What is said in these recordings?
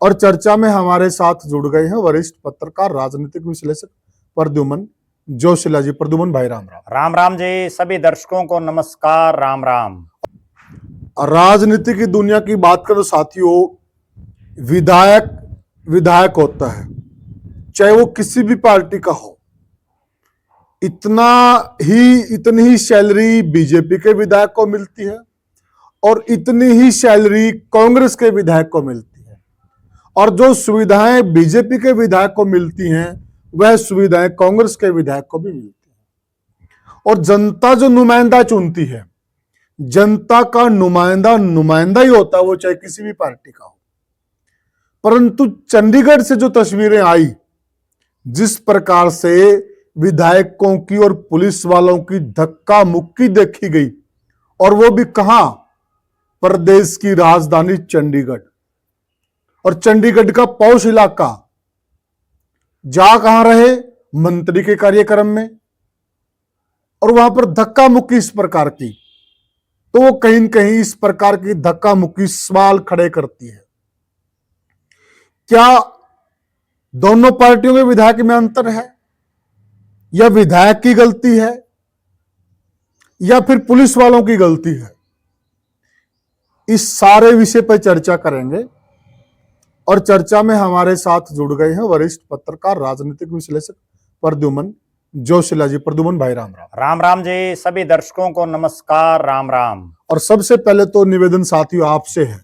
और चर्चा में हमारे साथ जुड़ गए हैं वरिष्ठ पत्रकार राजनीतिक विश्लेषक प्रद्युमन जोशीला जी। प्रद्युमन भाई राम राम। राम राम जी। सभी दर्शकों को नमस्कार। राम राम। राजनीति की दुनिया की बात करें तो साथियों, विधायक विधायक होता है, चाहे वो किसी भी पार्टी का हो। इतनी ही सैलरी बीजेपी के विधायक को मिलती है और इतनी ही सैलरी कांग्रेस के विधायक को मिलती है। और जो सुविधाएं बीजेपी के विधायक को मिलती हैं वह सुविधाएं कांग्रेस के विधायक को भी मिलती हैं। और जनता जो नुमाइंदा चुनती है, जनता का नुमाइंदा ही होता है, वो चाहे किसी भी पार्टी का हो। परंतु चंडीगढ़ से जो तस्वीरें आई, जिस प्रकार से विधायकों की और पुलिस वालों की धक्का मुक्की देखी गई, और वो भी कहां, प्रदेश की राजधानी चंडीगढ़, और चंडीगढ़ का पौष इलाका। जा कहां रहे, मंत्री के कार्यक्रम में, और वहां पर धक्का मुक्की इस प्रकार की, तो वो कहीं न कहीं इस प्रकार की धक्का मुक्की सवाल खड़े करती है। क्या दोनों पार्टियों के विधायक में अंतर है, या विधायक की गलती है, या फिर पुलिस वालों की गलती है? इस सारे विषय पर चर्चा करेंगे। और चर्चा में हमारे साथ जुड़ गए हैं वरिष्ठ पत्रकार राजनीतिक विश्लेषक प्रद्युमन जोशीला जी। प्रद्युमन भाई राम राम। राम राम जी। सभी दर्शकों को नमस्कार। राम राम। और सबसे पहले तो निवेदन साथियों आपसे है,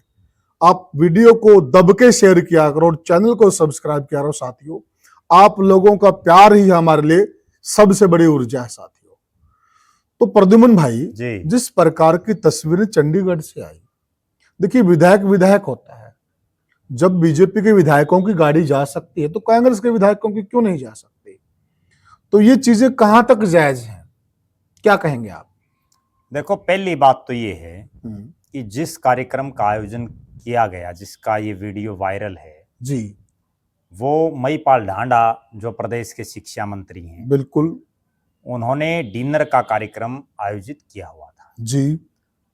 आप वीडियो को दब के शेयर किया करो और चैनल को सब्सक्राइब किया करो। साथियों, आप लोगों का प्यार ही हमारे लिए सबसे बड़ी ऊर्जा है। साथियों, तो प्रद्युमन भाई जी, जिस प्रकार की तस्वीरें चंडीगढ़ से आई, देखिए विधायक विधायक होता है। जब बीजेपी के विधायकों की गाड़ी जा सकती है तो कांग्रेस के विधायकों की क्यों नहीं जा सकती? तो ये चीजें कहां तक जायज हैं, क्या कहेंगे आप? देखो, पहली बात तो ये है कि जिस कार्यक्रम का आयोजन किया गया, जिसका ये वीडियो वायरल है जी, वो महिपाल ढांडा जो प्रदेश के शिक्षा मंत्री हैं, बिल्कुल, उन्होंने डिनर का कार्यक्रम आयोजित किया हुआ था जी।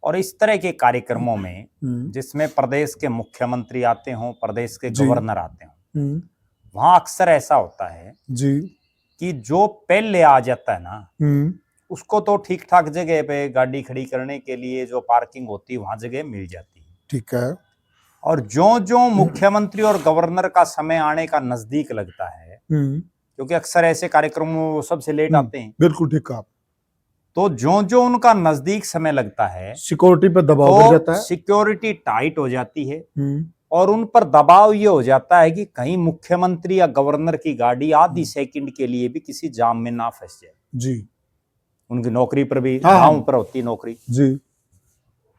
और इस तरह के कार्यक्रमों में जिसमें प्रदेश के मुख्यमंत्री आते हों, प्रदेश के गवर्नर आते हों, वहां अक्सर ऐसा होता है जी कि जो पहले आ जाता है ना, उसको तो ठीक ठाक जगह पे गाड़ी खड़ी करने के लिए जो पार्किंग होती है वहां जगह मिल जाती है। ठीक है। और जो जो मुख्यमंत्री और गवर्नर का समय आने का नजदीक लगता है, क्योंकि अक्सर ऐसे कार्यक्रमों वो सबसे लेट आते हैं, बिल्कुल ठीक है। तो जो जो उनका नजदीक समय लगता है, सिक्योरिटी पर दबाव बढ़ जाता है, सिक्योरिटी टाइट हो जाती है और उन पर दबाव ये हो जाता है कि कहीं मुख्यमंत्री या गवर्नर की गाड़ी आधी सेकंड के लिए भी किसी जाम में ना फंस जाए। जी, उनकी नौकरी पर भी हाँ, पर होती नौकरी जी,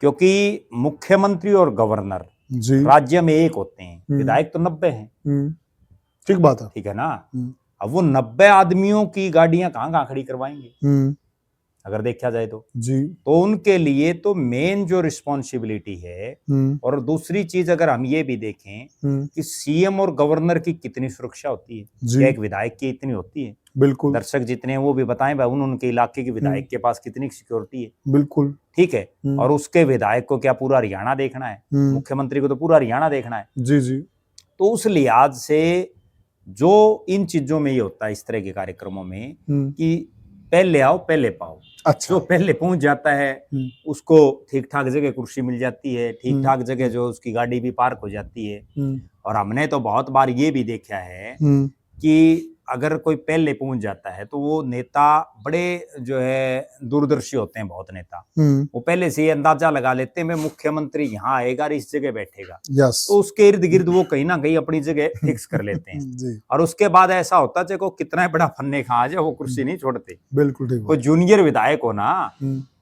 क्योंकि मुख्यमंत्री और गवर्नर जी राज्य में एक होते हैं, विधायक तो 90 हैं। ठीक बात है। ठीक है ना। अब वो 90 आदमियों की गाड़ियां कहाँ कहाँ खड़ी करवाएंगे अगर देखा जाए तो उनके लिए तो मेन जो रिस्पॉन्सिबिलिटी है। और दूसरी चीज अगर हम ये भी देखें कि सीएम और गवर्नर की कितनी सुरक्षा होती है, क्या एक विधायक की इतनी होती है? बिल्कुल। दर्शक जितने हैं वो भी बताएं भाई, उनके इलाके के विधायक के पास कितनी सिक्योरिटी है? बिल्कुल ठीक है। और उसके विधायक को क्या पूरा हरियाणा देखना है? मुख्यमंत्री को तो पूरा हरियाणा देखना है। जी जी। तो उस लिहाज से जो इन चीजों में ये होता है, इस तरह के कार्यक्रमों में, कि पहले आओ पहले पाओ। अच्छा। जो पहले पहुंच जाता है उसको ठीक ठाक जगह कुर्सी मिल जाती है, ठीक ठाक जगह जो उसकी गाड़ी भी पार्क हो जाती है। और हमने तो बहुत बार ये भी देखा है कि अगर कोई पहले पहुंच जाता है तो वो नेता बड़े जो है दूरदर्शी होते हैं, बहुत नेता वो पहले से ये अंदाजा लगा लेते हैं मुख्यमंत्री यहाँ आएगा और इस जगह बैठेगा। तो उसके इर्द गिर्द वो कहीं ना कहीं अपनी जगह फिक्स कर लेते हैं। और उसके बाद ऐसा होता है, चाहे कितना बड़ा फन्ने खा जाए वो कुर्सी नहीं छोड़ते। बिल्कुल ठीक। कोई जूनियर विधायक हो ना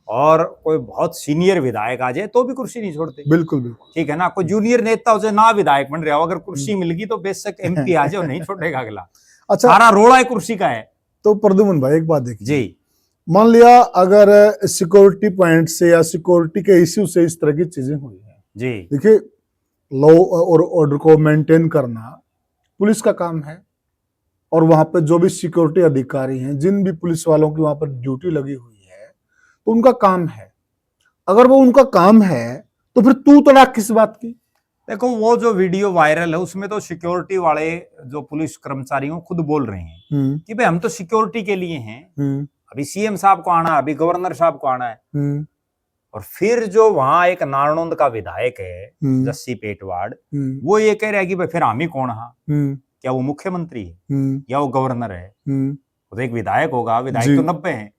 और कोई बहुत सीनियर विधायक आ जाए तो भी कुर्सी नहीं छोड़ते। बिल्कुल बिल्कुल ठीक है ना। कोई जूनियर नेता हो जाए ना विधायक बन रहा हो, अगर कुर्सी मिल गई तो बेशक एमपी आ जाए, नहीं छोड़ेगा अगला। अच्छा, सारा रोड़ा कुर्सी का है। तो प्रद्युमन भाई एक बात देखिए जी, मान लिया अगर सिक्योरिटी पॉइंट से या सिक्योरिटी के इश्यू से इस तरह की चीजें हुई है जी, देखिए लॉ और ऑर्डर को मेंटेन करना पुलिस का काम है। और वहां पर जो भी सिक्योरिटी अधिकारी हैं, जिन भी पुलिस वालों की वहां पर ड्यूटी लगी हुई है, तो उनका काम है। अगर वो उनका काम है तो फिर तू तड़ाक किस बात की? देखो वो जो वीडियो वायरल है उसमें तो सिक्योरिटी वाले जो पुलिस कर्मचारियों खुद बोल रहे हैं कि भाई हम तो सिक्योरिटी के लिए हैं, अभी सीएम साहब को आना है, अभी गवर्नर साहब को आना है। और फिर जो वहां एक नारनौंद का विधायक है जस्सी पेटवाड़, वो ये कह रहा है कि भाई फिर हम ही कौन हाँ, क्या वो मुख्यमंत्री है या वो गवर्नर है? वो तो एक विधायक होगा, विधायक तो 90 है,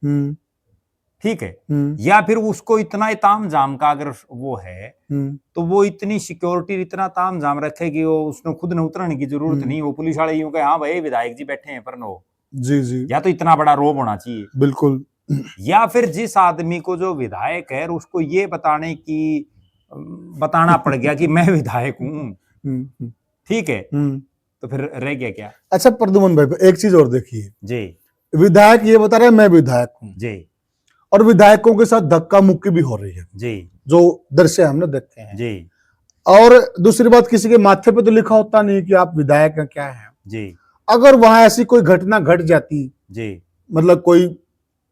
ठीक है। या फिर उसको इतना ताम झाम का अगर वो है तो वो इतनी सिक्योरिटी इतना ताम झाम रखे कि वो उसने खुद न उतरने की जरूरत नहीं, वो पुलिस वाले यूं कहे हाँ भाई विधायक जी बैठे हैं पर नो जी जी, या तो इतना बड़ा रोब होना चाहिए बिल्कुल। या फिर जिस आदमी को जो विधायक है उसको ये बताना पड़ गया कि मैं विधायक हूँ, ठीक है, तो फिर रह गया क्या? अच्छा प्रद्युमन भाई एक चीज और देखिए जी, विधायक ये बता रहे हैं मैं विधायक हूँ जी, और विधायकों के साथ धक्का मुक्की भी हो रही है जी, जो दृश्य हमने देखे हैं जी, और दूसरी बात किसी के माथे पे तो लिखा होता नहीं कि आप विधायक हैं क्या है। जी, अगर वहां ऐसी कोई घटना घट जाती, जी, मतलब कोई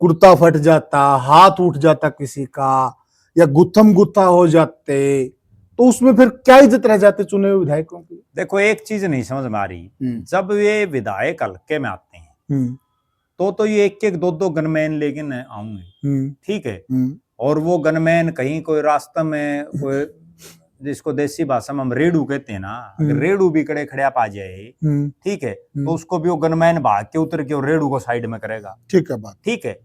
कुर्ता फट जाता, हाथ उठ जाता किसी का या गुत्थम गुत्था हो जाते तो उसमें फिर क्या इज्जत रह जाती चुने हुए विधायकों की? देखो एक चीज नहीं समझ में आ रही, जब ये विधायक हल्के में आते हैं तो ये एक दो दो गनमैन लेकिन आऊंगे, ठीक है, और वो गनमैन कहीं कोई रास्ता में कोई जिसको देसी भाषा में हम रेडू कहते हैं ना, अगर रेडू भी कड़े खड़े आ जाए, ठीक है, तो उसको भी वो गनमैन भाग के उतर के और रेडू को साइड में करेगा, ठीक है बात, ठीक है।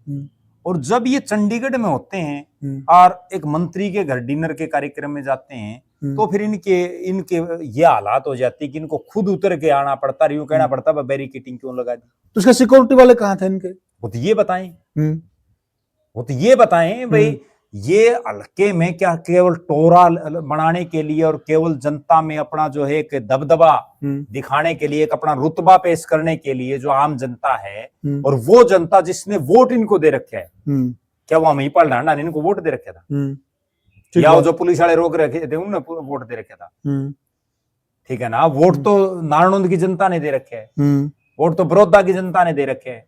और जब ये चंडीगढ़ में होते हैं और एक मंत्री के घर डिनर के कार्यक्रम में जाते हैं तो फिर इनके ये हालात हो जाती है कि इनको खुद उतर के आना पड़ता, यूं कहना पड़ता बैरिकेटिंग क्यों लगा दी? तो उसके सिक्योरिटी वाले कहाँ थे इनके? वो तो ये बताएं भाई ये हल्के में क्या केवल टोरा बनाने के लिए और केवल जनता में अपना जो है एक दबदबा दिखाने के लिए, एक अपना रुतबा पेश करने के लिए जो आम जनता है और वो जनता जिसने वोट इनको दे रखे है, क्या वो हम ही पढ़ डांडा ने इनको वोट दे रखा था या वो जो पुलिस वाले रोक रखे थे उन्होंने वोट दे रखा था? ठीक है ना, वोट तो नारनौंद की जनता ने दे रखे है, वोट तो बड़ौदा की जनता ने दे रखे है।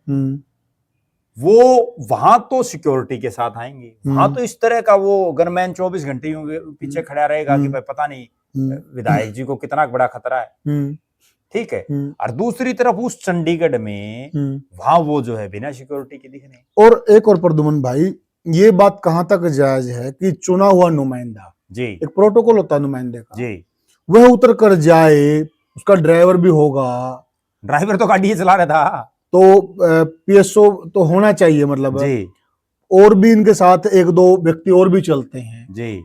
वो वहां तो सिक्योरिटी के साथ आएंगे, वहां तो इस तरह का वो गनमैन 24 घंटे पीछे खड़ा रहेगा कि भाई पता नहीं विधायक जी को कितना बड़ा खतरा है, ठीक है। और दूसरी तरफ उस चंडीगढ़ में वहां वो जो है बिना सिक्योरिटी के दिख रहे। और एक और प्रद्युमन भाई ये बात कहां तक जायज है कि चुना हुआ नुमाइंदा जी, एक प्रोटोकॉल होता है नुमाइंदे का जी, वह उतर कर जाए, उसका ड्राइवर भी होगा, ड्राइवर तो गाड़ी चला रहा था तो पीएसओ तो होना चाहिए, मतलब जी, और भी इनके साथ एक दो व्यक्ति और भी चलते हैं जी,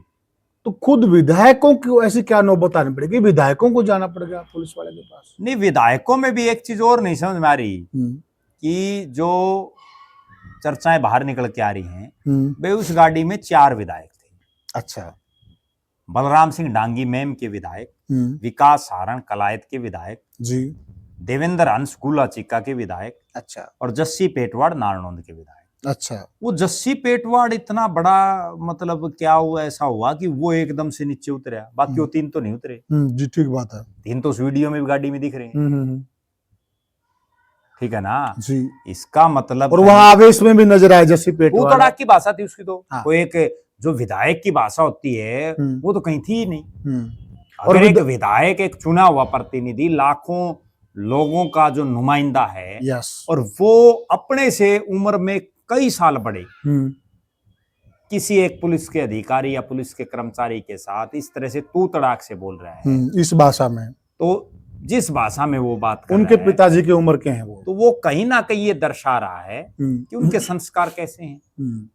तो खुद विधायकों की ऐसी क्या नौबत आनी पड़ेगी, विधायकों को जाना पड़ेगा पुलिस वाले के पास? नहीं, विधायकों में भी एक चीज और नहीं समझ में आ रही कि जो चर्चाएं बाहर निकल के आ रही हैं भाई उस गाड़ी में 4 विधायक थे। अच्छा, बलराम सिंह डांगी मेम के विधायक, विकास सारण कलायत के विधायक जी, देवेंद्र हंस गुलाचिका के विधायक, अच्छा, और जस्सी पेटवाड़ नारनौंद के विधायक। अच्छा, वो जस्सी पेटवाड़ इतना बड़ा, मतलब क्या हुआ, ऐसा हुआ कि वो एकदम से नीचे उतरा, बाकी वो 3 तो नहीं उतरे। जी ठीक बात है, 3 तो उस वीडियो में भी गाड़ी में दिख रहे हैं, ठीक है ना जी। इसका मतलब, और वहां आवेश में भी नजर आया जस्सी पेटवाड़, तड़ाक की भाषा थी उसकी तो, हाँ। कोई एक जो विधायक की भाषा होती है वो तो कहीं थी ही नहीं। और अगर एक विधायक एक चुना हुआ प्रतिनिधि लाखों लोगों का जो नुमाइंदा है, यस, और वो अपने से उम्र में कई साल बड़े किसी एक पुलिस के अधिकारी या पुलिस के कर्मचारी के साथ इस तरह से तू तड़ाक से बोल रहा है इस भाषा में, तो जिस भाषा में वो बात कर उनके रहा है, पिताजी की उम्र के हैं वो, तो वो कहीं ना कहीं ये दर्शा रहा है कि उनके संस्कार कैसे हैं।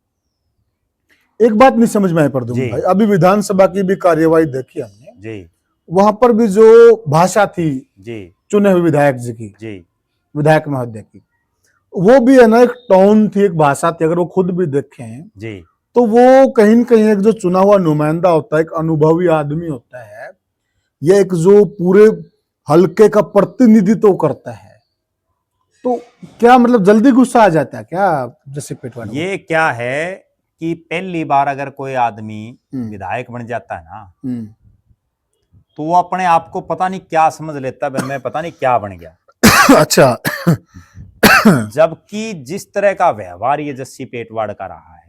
एक बात नहीं समझ में आई प्रद्युमन भाई, अभी विधानसभा की भी कार्यवाही देखी हमने जी, वहां पर भी जो भाषा थी जी, चुने हुए विधायक जी की, जी, विधायक महोदय की, वो भी है ना एक टोन थी, एक भाषा थी, अगर वो खुद भी देखें जी, तो वो कहीं न कहीं एक जो चुना हुआ नुमाइंदा होता है, एक अनुभवी आदमी होता है, ये एक जो पूरे हल्के का प्रतिनिधित्व करता है, तो क्या मतलब जल्दी गुस्सा आ जाता है क्या जस्सी पेटवाड़ को? ये क्या है कि पहली बार अगर कोई आदमी विधायक बन जाता है ना तो वो अपने आप को पता नहीं क्या समझ लेता है, मैं पता नहीं क्या बन गया। अच्छा, जबकि जिस तरह का व्यवहार ये जस्सी पेटवाड़ का रहा है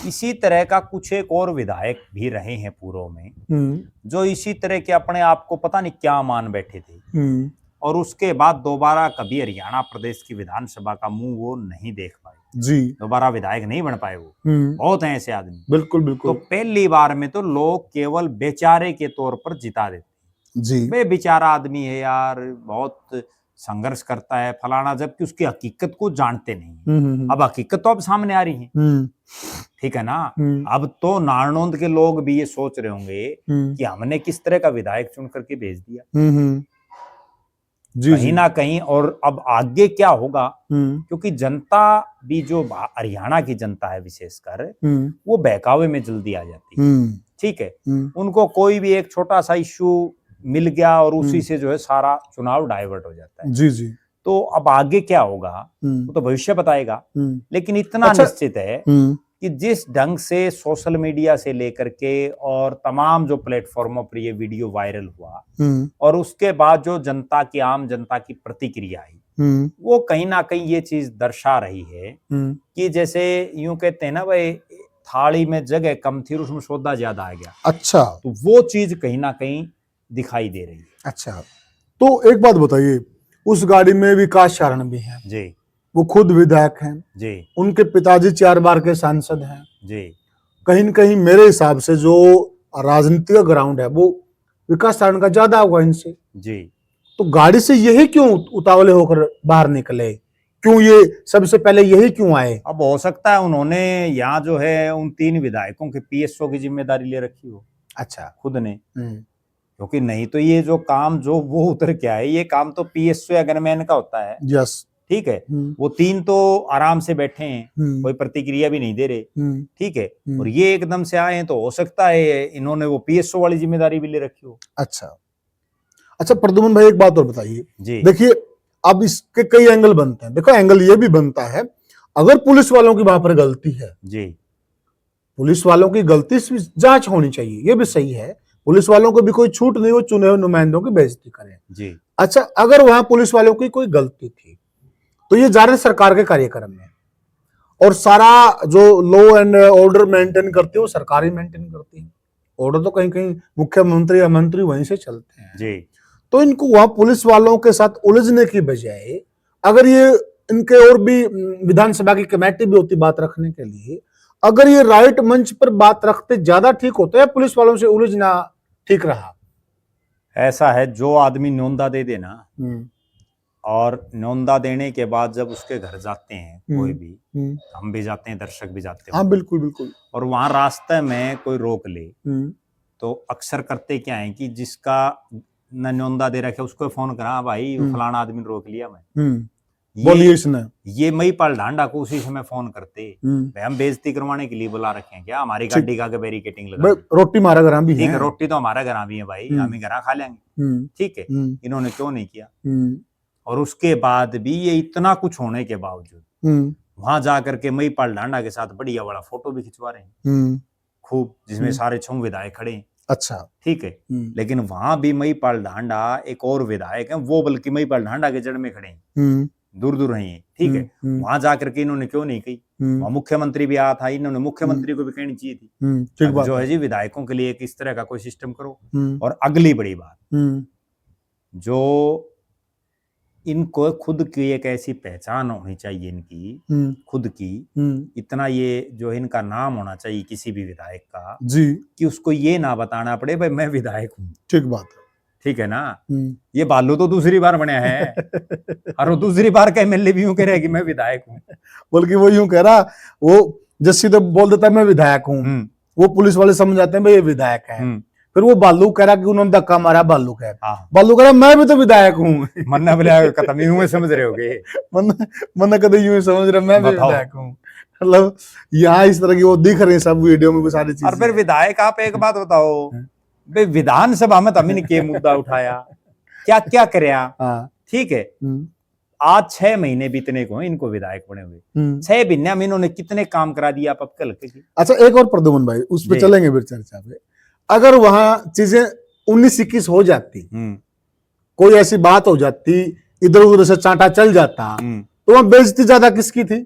इसी तरह का कुछ एक और विधायक भी रहे हैं पूर्व में, जो इसी तरह के अपने आप को पता नहीं क्या मान बैठे थे, और उसके बाद दोबारा कभी हरियाणा प्रदेश की विधानसभा का मुंह वो नहीं देख पाए जी, दोबारा विधायक नहीं बन पाए। वो बहुत हैं ऐसे आदमी। बिल्कुल तो बिल्कुल पहली बार में तो लोग केवल बेचारे के तौर पर जिता देते, जी, बे बेचारा आदमी है यार, बहुत संघर्ष करता है फलाना, जबकि उसकी हकीकत को जानते नहीं। अब हकीकत तो अब सामने आ रही है, ठीक है ना। अब तो नारनौंद के लोग भी ये सोच रहे होंगे कि हमने किस तरह का विधायक चुन करके भेज दिया, जी, कहीं ना कहीं। और अब आगे क्या होगा, क्योंकि जनता भी जो हरियाणा की जनता है विशेषकर, वो बहकावे में जल्दी आ जाती है, ठीक है। उनको कोई भी एक छोटा सा इश्यू मिल गया और उसी से जो है सारा चुनाव डाइवर्ट हो जाता है। जी, जी, तो अब आगे क्या होगा वो तो भविष्य बताएगा, लेकिन इतना अच्छा, निश्चित है कि जिस ढंग से सोशल मीडिया से लेकर के और तमाम जो प्लेटफॉर्मों पर ये वीडियो वायरल हुआ, और उसके बाद जो जनता की, आम जनता की प्रतिक्रिया आई, वो कहीं ना कहीं ये चीज दर्शा रही है कि जैसे यूं कहते हैं ना भाई, थाली में जगह कम थी और उसमें सौदा ज्यादा आ गया। अच्छा, तो वो चीज कहीं ना कहीं दिखाई दे रही है। अच्छा, तो एक बात बताइए, उस गाड़ी में विकास चारण भी हैं जी, वो खुद विधायक हैं जी, उनके पिताजी 4 बार के सांसद हैं। जी, कहीं न कहीं मेरे हिसाब से जो राजनीतिक ग्राउंड है वो विकास चारण का ज्यादा होगा इनसे। जी। तो गाड़ी से यही क्यों उतावले होकर बाहर निकले, क्यों ये सबसे पहले यही क्यों आए? अब हो सकता है उन्होंने यहाँ जो है उन 3 विधायकों के पीएसओ की जिम्मेदारी ले रखी हो अच्छा, खुद ने, क्योंकि नहीं तो ये जो काम जो वो उतर के आए, ये काम तो पीएसओ या गनमैन का होता है, यस, ठीक है। वो 3 तो आराम से बैठे हैं, कोई प्रतिक्रिया भी नहीं दे रहे, ठीक है। और ये एकदम से आए हैं, तो हो सकता है इन्होंने वो पीएसओ वाली जिम्मेदारी भी ले रखी हो। अच्छा, अच्छा प्रद्युमन भाई एक बात और बताइए। जी, देखिए अब इसके कई एंगल बनते हैं। देखो एंगल ये भी बनता है, अगर पुलिस वालों की वहां पर गलती है, जी, पुलिस वालों की गलती से जांच होनी चाहिए, ये भी सही है। पुलिस वालों को भी कोई छूट नहीं हो चुने हुए नुमाइंदों की बेइज्जती करें। जी, अच्छा, अगर वहां पुलिस वालों की कोई गलती थी तो ये जा रहे सरकार के कार्यक्रम में, और सारा जो लॉ एंड ऑर्डर मेंटेन करती है वो सरकार ही मेंटेन करती है। ऑर्डर तो कहीं कहीं मुख्यमंत्री या मंत्री वहीं से चलते हैं। जी। तो इनको वहां पुलिस वालों के साथ उलझने की बजाय, अगर ये इनके और भी विधानसभा की कमेटी भी होती बात रखने के लिए, अगर ये राइट मंच पर बात रखते ज्यादा ठीक होता है, पुलिस वालों से उलझना ठीक रहा। ऐसा है, जो आदमी न्योंदा दे देना, और न्योंदा देने के बाद जब उसके घर जाते हैं कोई भी, हम भी जाते हैं, दर्शक भी जाते हैं, हाँ बिल्कुल बिल्कुल, और वहां रास्ते में कोई रोक ले, तो अक्सर करते क्या है कि जिसका न न्योंदा दे रखे उसको फोन करा, भाई फलाना आदमी रोक लिया मैं, बोलिए इसने, ये मईपाल ढांडा को उसी समय फोन करते, भाई हम बेइज्जती करवाने के लिए बुला रखे हैं क्या, हमारी गाड़ी का बैरिकेटिंग लगा, रोटी हमारा घर भी ठीक है, है, रोटी तो हमारा घर भी है भाई, हम ही घर खा लेंगे, ठीक है। इन्होंने क्यों नहीं किया? और उसके बाद भी ये इतना कुछ होने के बावजूद वहां जाकर के मईपाल ढांडा के साथ बढ़िया बड़ा फोटो भी खिंचवा रहे हैं खूब, जिसमें सारे 6 विधायक खड़े हैं, अच्छा, ठीक है। लेकिन वहां भी मईपाल ढांडा एक और विधायक है, वो बल्कि मईपाल ढांडा के जड़ में खड़े हैं, दूर दूर हैं, ठीक है। वहां जाकर के इन्होंने क्यों नहीं कही? वहां मुख्यमंत्री भी आया था, इन्होंने मुख्यमंत्री को भी कहनी चाहिए थी, जो है जी विधायकों के लिए इस तरह का कोई सिस्टम करो। और अगली बड़ी बात, जो इनको खुद की एक ऐसी पहचान होनी चाहिए, इनकी खुद की, इतना ये जो इनका नाम होना चाहिए किसी भी विधायक का जी, कि उसको ये ना बताना पड़े भाई मैं विधायक हूँ, ठीक बात है, ठीक है ना। ये बालू तो दूसरी बार बना है और वो दूसरी बार का एमएलए भी यूं कह रहा है कि मैं विधायक हूँ, बल्कि वो यूं कह रहा, वो जैसे तो बोल देता है मैं विधायक हूँ, वो पुलिस वाले समझ जाते हैं भाई ये विधायक है। फिर वो बालू कह रहा कि उन्होंने धक्का मारा, बालू कह रहा मैं भी तो विधायक हूँ। मन्ना बोले खत्म यूं में समझ रहे होगे, मन्ना कदे यूं समझ रहा मैं भी विधायक हूँ। मतलब यहाँ इस तरह की वो दिख रहे हैं सब वीडियो में सारी चीजें। और फिर विधायक, आप एक बात बताओ, भाई विधानसभा में तो हमने के मुद्दा उठाया, क्या क्या करया, ठीक है। आज 6 महीने बीतने को इनको विधायक बने हुए, 6 महीने में इन्होंने कितने काम करा दिया आप कल के। अच्छा एक और प्रद्युमन भाई, उस पर चलेंगे फिर चर्चा पे। अगर वहां चीजें 19-21 हो जाती, कोई ऐसी बात हो जाती, इधर उधर से चांटा चल जाता, तो वहां बेइज्जती ज्यादा किसकी थी?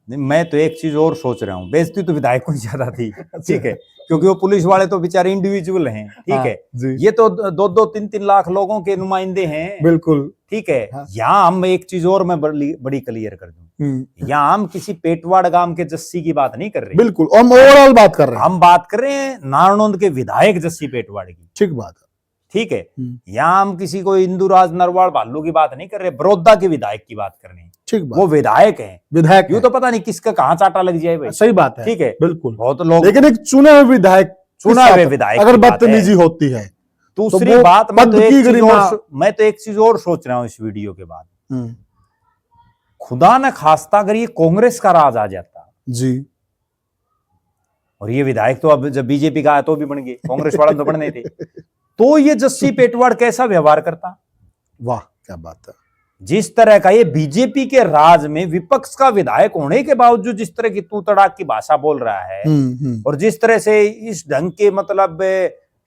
नहीं, मैं तो एक चीज और सोच रहा हूँ, बेइज्जती तो विधायकों की ज्यादा थी, ठीक है, क्योंकि वो पुलिस वाले तो बेचारे इंडिविजुअल हैं, ठीक हाँ, है, जी ये तो 2-3 लाख लोगों के नुमाइंदे हैं, बिल्कुल। ठीक है। हाँ। यहाँ हम एक चीज और मैं बड़ी क्लियर कर दूं, यहाँ हम किसी पेटवाड़ गांव के जस्सी की बात नहीं कर रहे, बिल्कुल, हम ओवरऑल बात कर रहे हैं, हम बात कर रहे हैं नारनौंद के विधायक जस्सी पेटवाड़ की, ठीक बात है। ठीक है। यहाँ हम किसी को इंदुराज नरवाल भालू की बात नहीं कर रहे, बड़ौदा के विधायक की बात कर रहे हैं, ठीक बात, वो विधायक हैं, विधायक यूं है। तो पता नहीं किसका कहाँ चाटा लग जाए भाई, सही बात है, ठीक है, बिल्कुल, बहुत लोग, लेकिन एक चुने हुए विधायक चुना हुए विधायक अगर की बात है। बदतमीजी होती है, दूसरी वो बात, पद की गरिमा। मैं तो एक चीज और सोच रहा हूँ इस वीडियो के बाद, खुदा न खास्ता अगर ये कांग्रेस का राज आ जाता जी, और ये विधायक तो अब जब बीजेपी का आया तो भी बन गए, कांग्रेस वाले तो बनने थे, तो ये जस्सी पेटवाड़ कैसा व्यवहार करता, वाह क्या बात है। जिस तरह का ये बीजेपी के राज में विपक्ष का विधायक होने के बावजूद जिस तरह की तू तड़ाक की भाषा बोल रहा है, और जिस तरह से इस ढंग के मतलब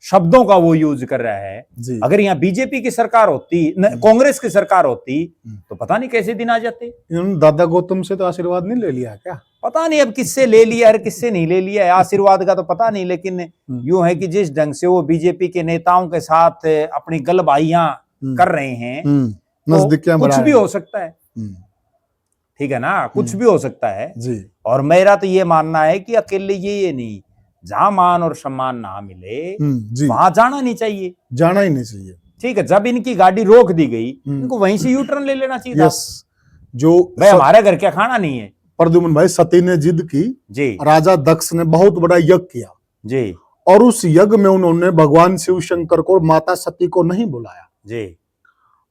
शब्दों का वो यूज कर रहा है, अगर यहाँ बीजेपी की सरकार होती, कांग्रेस की सरकार होती, तो पता नहीं कैसे दिन आ जाते। इन्होंने दादा गौतम से तो आशीर्वाद नहीं ले लिया क्या? पता नहीं अब किससे ले लिया है, किससे नहीं ले लिया है, आशीर्वाद का तो पता नहीं, लेकिन यूं है कि जिस ढंग से वो बीजेपी के नेताओं के साथ अपनी गलबाइयां कर रहे हैं, तो कुछ भी हो सकता है, ठीक है ना, कुछ भी हो सकता है जी। और मेरा तो ये मानना है कि अकेले ये नहीं, जहां मान और सम्मान ना मिले वहां जाना नहीं चाहिए, जाना ही नहीं चाहिए, ठीक है। जब इनकी गाड़ी रोक दी गई, इनको वहीं से यू टर्न ले लेना चाहिए था, जो भाई हमारे घर क्या खाना नहीं है। प्रद्युम्न भाई, सती ने जिद की जी, राजा दक्ष ने बहुत बड़ा यज्ञ किया जी, और उस यज्ञ में उन्होंने भगवान शिव शंकर को और माता सती को नहीं बुलाया जी,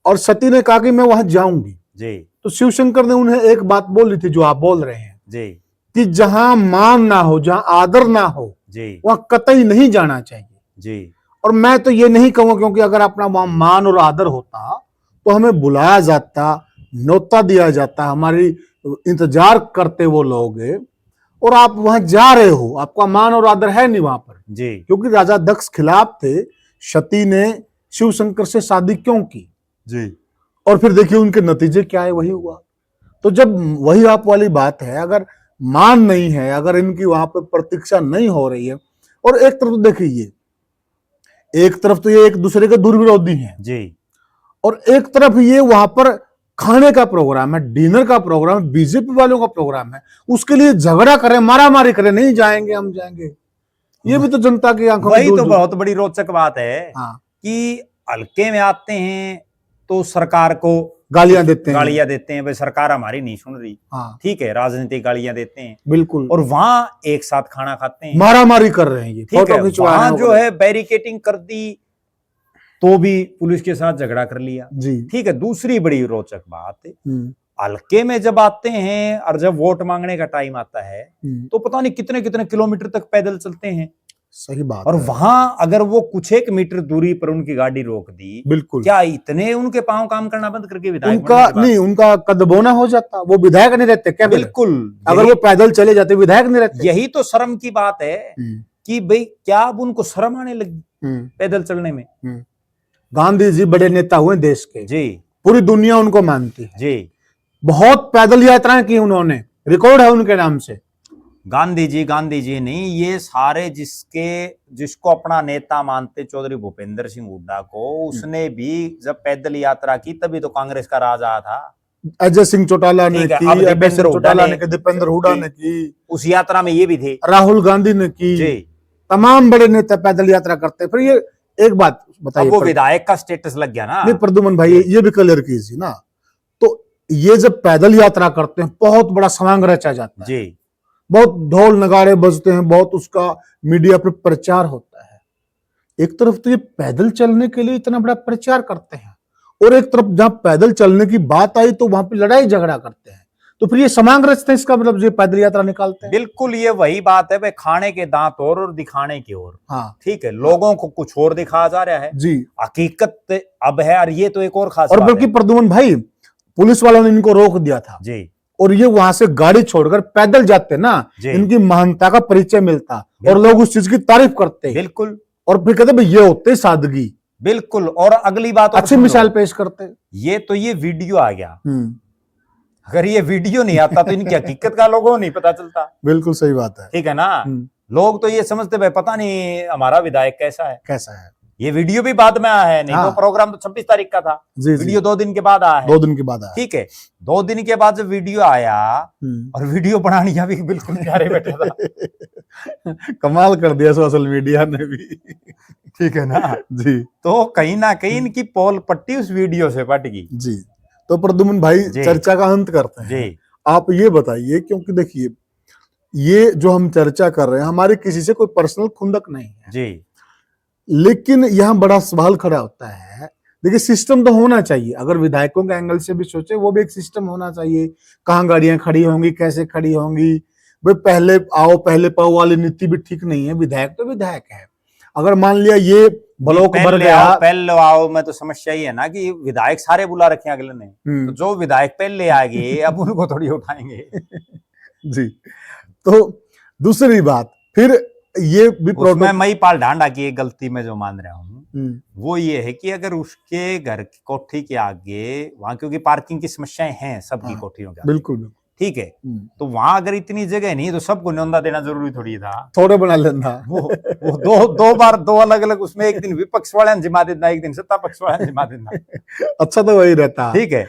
और सती ने कहा कि मैं वहां जाऊंगी जी, तो शिव शंकर ने उन्हें एक बात बोली थी जो आप बोल रहे हैं जी, कि जहां मान ना हो, जहां आदर ना हो, जी, वहां कतई नहीं जाना चाहिए जी। और मैं तो ये नहीं कहूंगा, क्योंकि अगर अपना वहां मान और आदर होता तो हमें बुलाया जाता, न्योता दिया जाता, हमारी इंतजार करते वो लोग, और आप वहां जा रहे हो, आपका मान और आदर है नहीं वहां पर जी, क्योंकि राजा दक्ष खिलाफ थे। सती ने शिव शंकर से शादी क्यों की जी, और फिर देखिए उनके नतीजे क्या है, वही हुआ। तो जब वही आप वाली बात है, अगर मान नहीं है, अगर इनकी वहां पर प्रतीक्षा नहीं हो रही है, और एक तरफ तो देखिए ये, एक तरफ तो ये एक दूसरे के दुर्विरोधी हैं जी, और एक तरफ ये वहां पर खाने का प्रोग्राम है, डिनर का प्रोग्राम है, बीजेपी वालों का प्रोग्राम है, उसके लिए झगड़ा करें, मारामारी करें, नहीं जाएंगे हम जाएंगे, ये भी तो जनता की आंखों में वही तो बहुत बड़ी रोचक बात है। हाँ। कि हल्के में आते हैं तो सरकार को गालियां देते हैं, भाई सरकार हमारी नहीं सुन रही, हाँ, ठीक है, राजनीतिक गालियां देते हैं, बिल्कुल, और वहां एक साथ खाना खाते हैं, मारामारी कर रहे हैं, ये ठीक है, फोटो वहां जो है बैरिकेटिंग कर दी तो भी पुलिस के साथ झगड़ा कर लिया जी, ठीक है। दूसरी बड़ी रोचक बात, हल्के में जब आते हैं और जब वोट मांगने का टाइम आता है तो पता नहीं कितने कितने किलोमीटर तक पैदल चलते हैं, सही बात और है। वहां अगर वो कुछ एक मीटर दूरी पर उनकी गाड़ी रोक दी, बिल्कुल, क्या इतने उनके पांव काम करना बंद करके विधायक उनका नहीं, उनका कदबोना हो जाता, वो विधायक नहीं रहते क्या? बिल्कुल, अगर वो पैदल चले जाते विधायक नहीं रहते। यही तो शर्म की बात है कि भाई क्या अब उनको शर्म आने लगी पैदल चलने में। गांधी जी बड़े नेता हुए देश के, जी, पूरी दुनिया उनको मानती है जी, बहुत पैदल यात्राएं की उन्होंने, रिकॉर्ड है उनके नाम से। गांधी जी नहीं, ये सारे जिसको अपना नेता मानते चौधरी भूपेंद्र सिंह हुड्डा को, उसने भी जब पैदल यात्रा की तभी तो कांग्रेस का राज आया था। अजय सिंह चौटाला ने की, दीपेंद्र हुड्डा ने की, उस यात्रा में ये भी थे, राहुल गांधी ने की, तमाम बड़े नेता पैदल यात्रा करते। फिर ये एक बात बताइए, वो विधायक का स्टेटस लग गया ना। नहीं प्रद्युम्न भाई, ये भी क्लियर कीजिए ना, तो ये जब पैदल यात्रा करते हैं बहुत बड़ा समांग रचा जाता है जी, बहुत ढोल नगाड़े बजते हैं, बहुत उसका मीडिया पर प्रचार होता है। एक तरफ तो ये पैदल चलने के लिए इतना बड़ा प्रचार करते हैं और एक तरफ जहां पैदल चलने की बात आई तो वहां पे लड़ाई झगड़ा करते हैं, तो फिर ये समांग रचते हैं, इसका मतलब ये पैदल यात्रा निकालते हैं। बिल्कुल, ये वही बात है भाई, खाने के दांत और दिखाने की ओर। हाँ, ठीक है, लोगों को कुछ और दिखाया जा रहा है जी, हकीकत अब है। और ये तो एक और खास और बल्कि प्रद्युम्न भाई, पुलिस वालों ने इनको रोक दिया था जी, और ये वहां से गाड़ी छोड़कर पैदल जाते ना, इनकी महानता का परिचय मिलता और लोग उस चीज की तारीफ करते। बिल्कुल, और फिर कहते भाई ये होते सादगी। बिल्कुल, और अगली बात अच्छी मिसाल पेश करते। ये वीडियो आ गया, अगर ये वीडियो नहीं आता तो इनकी हकीकत का लोगों को नहीं पता चलता। बिल्कुल सही बात है। ठीक है ना। लोग तो ये समझते भाई पता नहीं हमारा विधायक कैसा है। कैसा है। ये वीडियो भी बाद में आया है, नहीं हाँ। तो प्रोग्राम तो 26 तारीख का था। जी, वीडियो 2 दिन के बाद आया है। 2 दिन के बाद आया। ठीक है, 2 दिन के बाद जब वीडियो आया और वीडियो बनाने भी बिल्कुल प्यारे बैठा था। कमाल कर दिया सोशल मीडिया ने भी। ठीक है ना जी। तो कहीं ना कहीं इनकी पोल पट्टी उस वीडियो से पट गई। जी। तो प्रद्युम्न भाई चर्चा का अंत करते हैं। जी। आप ये बताइए, क्योंकि देखिए ये जो हम चर्चा कर रहे हैं हमारे किसी से कोई पर्सनल खुंदक नहीं है जी, लेकिन यहाँ बड़ा सवाल खड़ा होता है। देखिए सिस्टम तो होना चाहिए, अगर विधायकों के एंगल से भी सोचे वो भी एक सिस्टम होना चाहिए। कहाँ गाड़ियां खड़ी होंगी, कैसे खड़ी होंगी, भाई पहले आओ पहले पाओ वाली नीति भी ठीक नहीं है। विधायक तो विधायक है। अगर मान लिया ये ब्लॉक भर गया, पहले आओ में तो समस्या ही है ना कि विधायक सारे बुला रखे अगले ने, तो जो विधायक पहले आ गए अब उनको थोड़ी उठाएंगे। जी। तो दूसरी बात फिर ये भी उसमें महिपाल ढांडा की एक गलती में जो मान रहा हूँ वो ये है कि अगर उसके घर की कोठी के आगे वहां, क्योंकि पार्किंग की समस्याएं हैं सबकी कोठियों के, बिल्कुल ठीक है, तो वहां अगर इतनी जगह नहीं तो सबको न्योंदा देना जरूरी थोड़ी था, थोड़े बना लेना। वो दो बार दो अलग अलग, उसमें एक दिन विपक्ष वाले जिम्मा देना, एक दिन सत्ता पक्ष वाले जिम्मा देना। अच्छा तो वही रहता। ठीक है।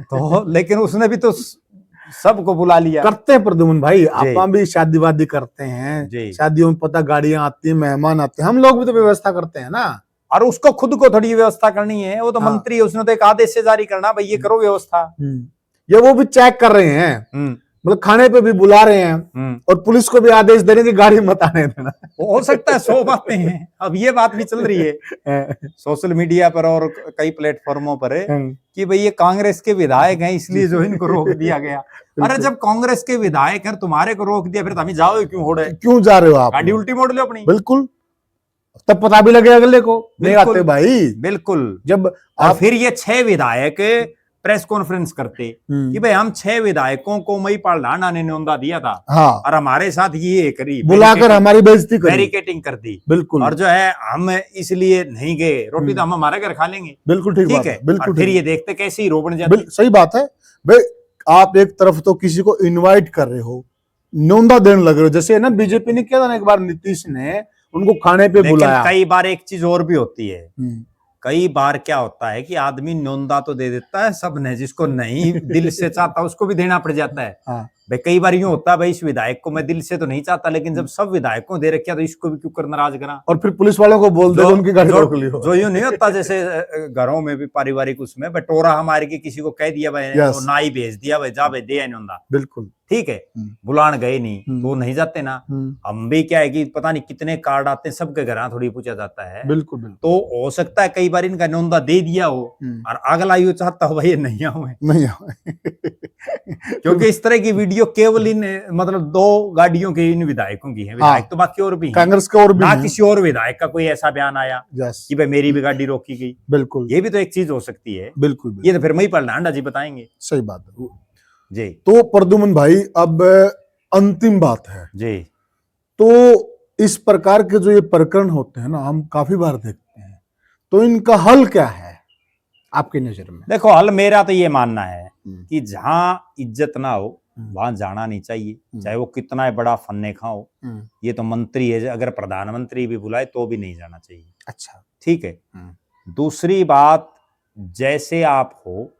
तो लेकिन उसने भी तो सबको बुला लिया। करते हैं प्रद्युम्न भाई, आप भी शादी वादी करते हैं, शादियों में पता गाड़ियां आती हैं, मेहमान आते हैं, हम लोग भी तो व्यवस्था करते हैं ना। और उसको खुद को थोड़ी व्यवस्था करनी है, वो तो मंत्री है, उसने तो एक आदेश से जारी करना भाई ये करो व्यवस्था। ये वो भी चेक कर रहे हैं, मतलब खाने पे भी बुला रहे हैं और पुलिस को भी आदेश दे रहे हैं कि गाड़ी मत आने देना। हो सकता है 100 बातें हैं। अब ये बात भी चल रही है सोशल मीडिया पर और कई प्लेटफॉर्मों पर कि भाई ये कांग्रेस के विधायक हैं इसलिए जो इनको रोक दिया गया। अरे जब कांग्रेस के विधायक हैं तुम्हारे को रोक दिया, फिर तो हम जाओ क्यों हो रहे, क्यों जा रहे हो आप, गाड़ी उल्टी मोड़ लो अपनी। बिल्कुल, तब पता भी लगे अगले को। नहीं आते भाई, बिल्कुल। जब और फिर ये 6 विधायक प्रेस कॉन्फ्रेंस करते कि भाई हम 6 विधायकों को महिपाल ढांडा ने न्योंदा दिया था। हाँ। और हमारे साथ ये करी, बुलाकर हमारी बेइज्जती करी, बैरिकेटिंग कर दी। बिल्कुल। और जो है हम इसलिए नहीं गए, रोटी तो हम हमारे घर खा लेंगे। बिल्कुल ठीक बात है। बिल्कुल फिर ये देखते कैसे ही रो बन जाते। सही बात है भाई, आप एक तरफ तो किसी को इनवाइट कर रहे हो, न्योंदा देने लग रहे हो, जैसे ना बीजेपी ने किया था ना एक बार, नीतीश ने उनको खाने पे बुलाया। कई बार एक चीज और भी होती है, कई बार क्या होता है कि आदमी न्योंदा तो दे देता है सब ने, जिसको नहीं दिल से चाहता उसको भी देना पड़ जाता है। हाँ। भाई कई बार यूं होता है भाई इस विधायक को मैं दिल से तो नहीं चाहता, लेकिन जब सब विधायकों दे रखा तो इसको भी क्यों कर नाराज करा। और फिर पुलिस वालों को बोल दे उनकी गाड़ी रोक लियो। जो यूं नहीं होता जैसे घरों में भी पारिवारिक उसमें बटोरा हमारे के किसी को कह दिया भाई ना ही भेज दिया भाई जा भाई दे न्योंदा। बिल्कुल ठीक है, बुलान गए नहीं तो नहीं जाते ना। हम भी क्या है कि पता नहीं कितने कार्ड आते हैं, सबके घर थोड़ी पूछा जाता है। बिल्कुल। तो हो सकता है कई बार इनका न्योंदा दे दिया हो और अगला यू चाहता हो भाई नहीं आए, नहीं आए। क्योंकि इस तरह की वीडियो केवल इन मतलब 2 गाड़ियों के इन विधायकों की है। विधायक तो बाकी और भी कांग्रेस के और भी ना, किसी और विधायक का कोई ऐसा बयान आया कि भाई मेरी भी गाड़ी रोकी गई। बिल्कुल, ये भी तो एक चीज हो सकती है। बिल्कुल। ये तो फिर महिपाल ढांडा जी बताएंगे। सही बात है जी। तो प्रद्युम्न भाई अब अंतिम बात है जी, तो इस प्रकार के जो ये प्रकरण होते हैं ना, हम काफी बार देखते हैं, तो इनका हल क्या है आपकी नजर में? देखो हल मेरा तो ये मानना है कि जहां इज्जत ना हो वहां जाना नहीं चाहिए, चाहे वो कितना बड़ा फन्ने खा हो। ये तो मंत्री है, अगर प्रधानमंत्री भी बुलाए तो भी नहीं जाना चाहिए। अच्छा, ठीक है। दूसरी बात, जैसे आप हो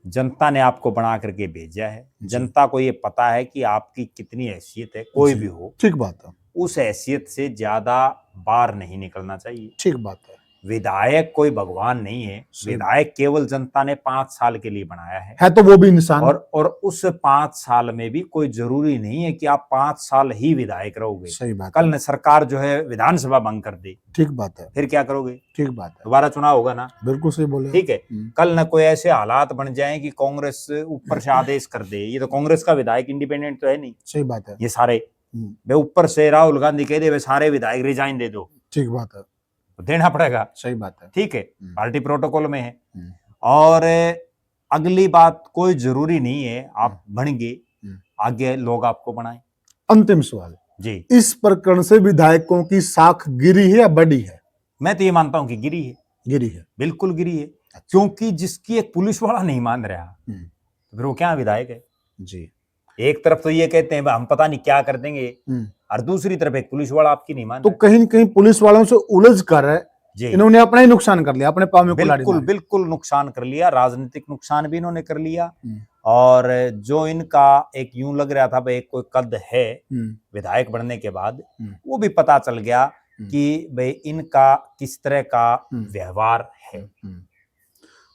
जनता ने आपको बना करके भेजा है, जनता को ये पता है कि आपकी कितनी हैसियत है, कोई भी हो। ठीक बात है। उस हैसियत से ज्यादा बाहर नहीं निकलना चाहिए। ठीक बात है। विधायक कोई भगवान नहीं है, विधायक केवल जनता ने 5 साल के लिए बनाया है तो वो भी इंसान। और उस 5 साल में भी कोई जरूरी नहीं है कि आप 5 साल ही विधायक रहोगे। सही बात। कल न सरकार जो है विधानसभा भंग कर दे, ठीक बात है, फिर क्या करोगे? ठीक बात है, दोबारा चुनाव होगा ना। बिल्कुल सही बोले। ठीक है, कल न कोई ऐसे हालात बन जाएं कि कांग्रेस ऊपर से आदेश कर दे। ये तो कांग्रेस का विधायक इंडिपेंडेंट तो है नहीं। सही बात है। ये सारे वे ऊपर से राहुल गांधी कह दे वे सारे विधायक रिजाइन दे दो, ठीक बात है, तो देना पड़ेगा। सही बात है। ठीक है, पार्टी प्रोटोकॉल में है। और अगली बात, कोई जरूरी नहीं है आप बन गए आगे लोग आपको बनाए। अंतिम सवाल जी, इस प्रकरण से विधायकों की साख गिरी है या बढ़ी है? मैं तो ये मानता हूं कि गिरी है। गिरी है, बिल्कुल गिरी है। क्योंकि जिसकी एक पुलिस वाला नहीं मान रहा तो फिर वो क्या विधायक है? जी। एक तरफ तो ये कहते हैं हम पता नहीं क्या कर देंगे, और दूसरी तरफ एक पुलिस वाला आपकी नहीं मान तो रहा है। कहीं न कहीं पुलिस वालों से उलझ कर जी इन्होंने अपना ही नुकसान कर लिया, अपने पाँव में कुल्हाड़ी बिल्कुल मारी। बिल्कुल नुकसान कर लिया, राजनीतिक नुकसान भी इन्होंने कर लिया। हम्म, और जो इनका एक यूं लग रहा था भाई एक कोई कद है हम्म, विधायक बनने के बाद, हम्म, वो भी पता चल गया कि भाई इनका किस तरह का व्यवहार है।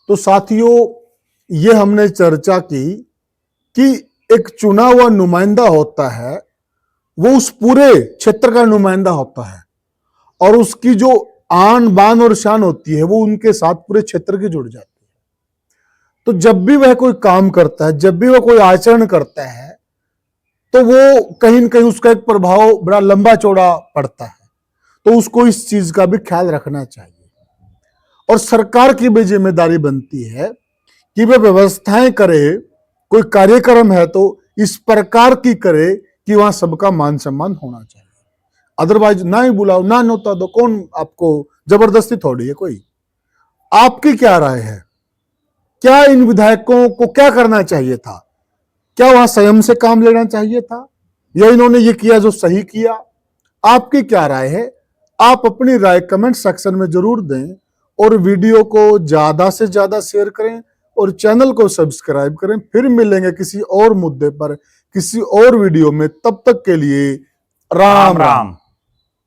तो साथियों, ये हमने चर्चा की कि एक चुना हुआ नुमाइंदा होता है, वो उस पूरे क्षेत्र का नुमाइंदा होता है, और उसकी जो आन बान और शान होती है वो उनके साथ पूरे क्षेत्र की जुड़ जाती है। तो जब भी वह कोई काम करता है, जब भी वह कोई आचरण करता है, तो वो कहीं न कहीं उसका एक प्रभाव बड़ा लंबा चौड़ा पड़ता है। तो उसको इस चीज का भी ख्याल रखना चाहिए, और सरकार की भी जिम्मेदारी बनती है कि वे व्यवस्थाएं करे, कोई कार्यक्रम है तो इस प्रकार की करे कि वहां सबका मान सम्मान होना चाहिए। अदरवाइज ना ही बुलाओ, ना नोता दो, कौन आपको जबरदस्ती थोड़ी है कोई। आपकी क्या राय है? क्या इन विधायकों को क्या करना चाहिए था? क्या वहां संयम से काम लेना चाहिए था, या इन्होंने ये किया जो सही किया? आपकी क्या राय है? आप अपनी राय कमेंट सेक्शन में जरूर दें, और वीडियो को ज्यादा से ज्यादा शेयर करें, और चैनल को सब्सक्राइब करें। फिर मिलेंगे किसी और मुद्दे पर, किसी और वीडियो में। तब तक के लिए राम राम।